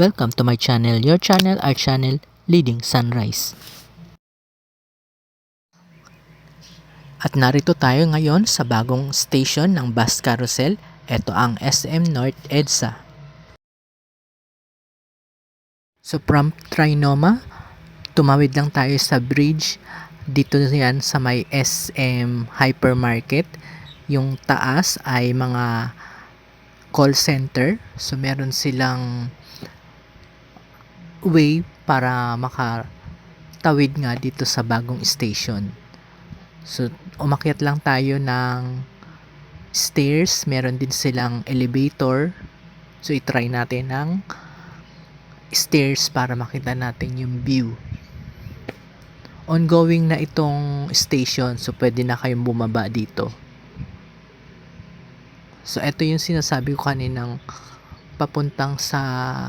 Welcome to my channel, your channel, our channel, Leading Sunrise. At narito tayo ngayon sa bagong station ng bus carousel. Ito ang SM North EDSA. So from Trinoma, tumawid lang tayo sa bridge. Dito yan sa may SM Hypermarket. Yung taas ay mga call center. So meron silang way para makatawid nga dito sa bagong station. So umakyat lang tayo ng stairs, meron din silang elevator. So i-try natin ng stairs para makita natin yung view. Ongoing na itong station, so pwede na kayong bumaba dito. So ito yung sinasabi ko kaninang papuntang sa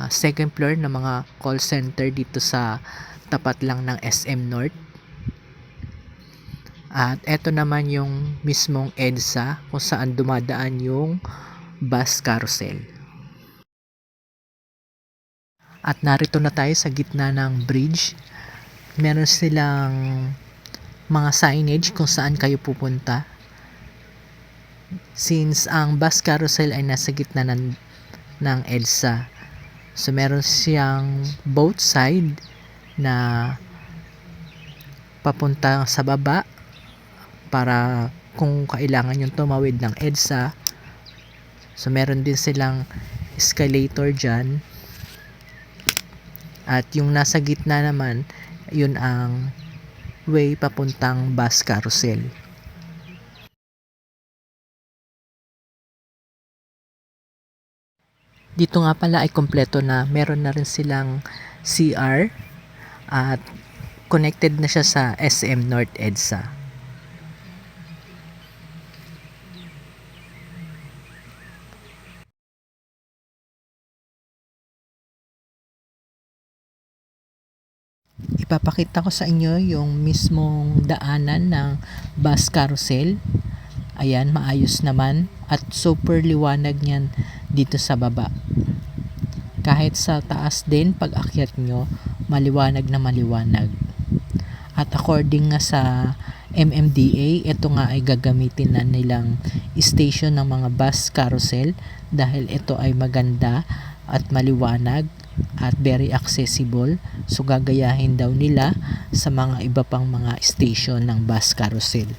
second floor ng mga call center dito sa tapat lang ng SM North. At eto naman yung mismong EDSA kung saan dumadaan yung bus carousel. At narito na tayo sa gitna ng bridge. Meron silang mga signage kung saan kayo pupunta. Since ang bus carousel ay nasa gitna ng EDSA, so meron siyang both side na papunta sa baba para kung kailangan yung tumawid ng EDSA. So meron din silang escalator dyan. At yung nasa gitna naman, yun ang way papuntang bus carousel. Dito nga pala ay kompleto na, meron na rin silang CR at connected na siya sa SM North EDSA. Ipapakita ko sa inyo yung mismong daanan ng bus carousel. Ayan, maayos naman at super liwanag niyan dito sa baba. Kahit sa taas din, pag akyat nyo, maliwanag na maliwanag. At according nga sa MMDA, ito nga ay gagamitin na nilang station ng mga bus carousel dahil ito ay maganda at maliwanag at very accessible. So gagayahin daw nila sa mga iba pang mga station ng bus carousel.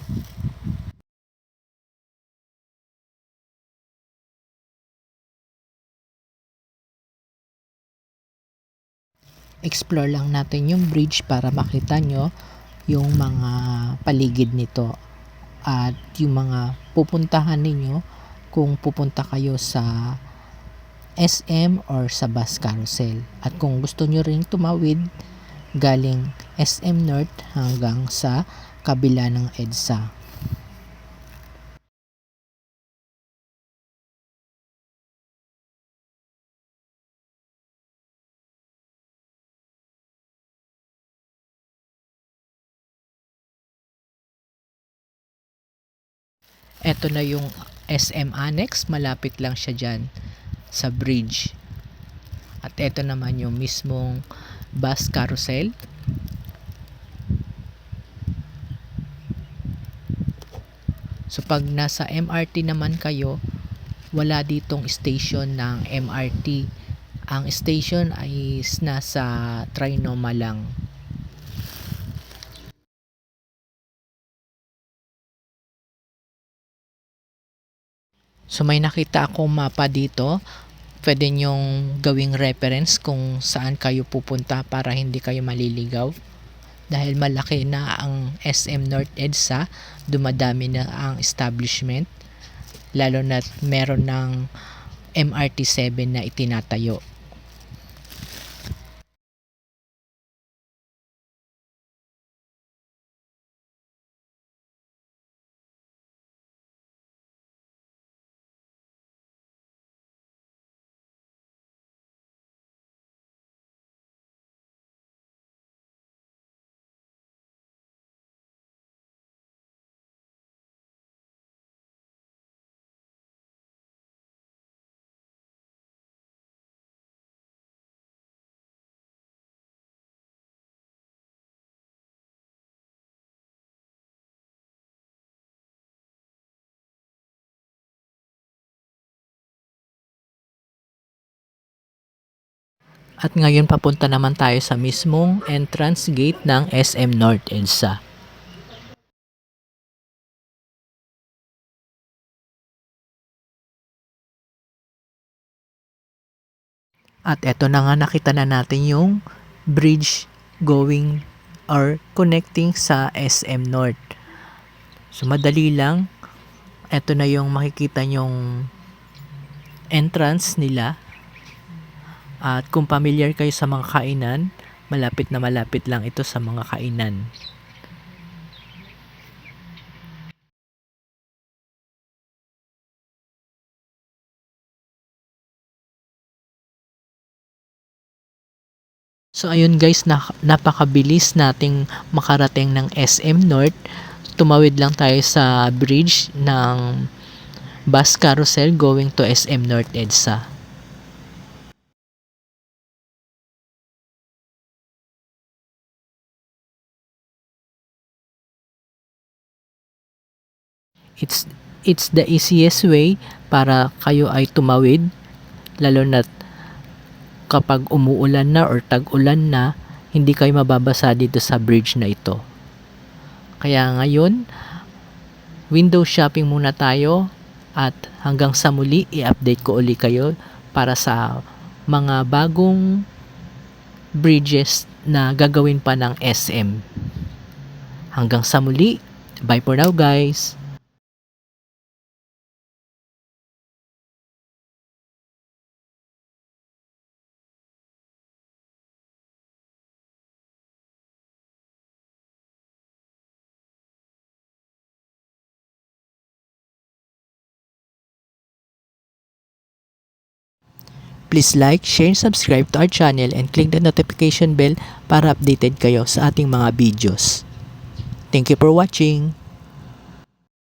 Explore lang natin yung bridge para makita nyo yung mga paligid nito at yung mga pupuntahan ninyo kung pupunta kayo sa SM or sa bus carousel. At kung gusto nyo ring tumawid galing SM North hanggang sa kabila ng EDSA. Ito na yung SM Annex, malapit lang siya dyan sa bridge. At ito naman yung mismong bus carousel. So pag nasa MRT naman kayo, wala ditong station ng MRT. Ang station ay nasa Trinoma lang. So may nakita akong mapa dito. Pwede nyong gawing reference kung saan kayo pupunta para hindi kayo maliligaw. Dahil malaki na ang SM North EDSA, dumadami na ang establishment. Lalo na meron ng MRT7 na itinatayo. At ngayon papunta naman tayo sa mismong entrance gate ng SM North EDSA. At eto na nga, nakita na natin yung bridge going or connecting sa SM North. So madali lang. Eto na yung makikita nyong entrance nila. At kung familiar kayo sa mga kainan, malapit na malapit lang ito sa mga kainan. So ayun guys, napakabilis nating makarating ng SM North. Tumawid lang tayo sa bridge ng bus carousel going to SM North EDSA. It's the easiest way para kayo ay tumawid, lalo na kapag umuulan na or tag-ulan na, hindi kayo mababasa dito sa bridge na ito. Kaya ngayon, window shopping muna tayo at hanggang sa muli, i-update ko uli kayo para sa mga bagong bridges na gagawin pa ng SM. Hanggang sa muli, bye for now guys! Please like, share, and subscribe to our channel and click the notification bell para updated kayo sa ating mga videos. Thank you for watching!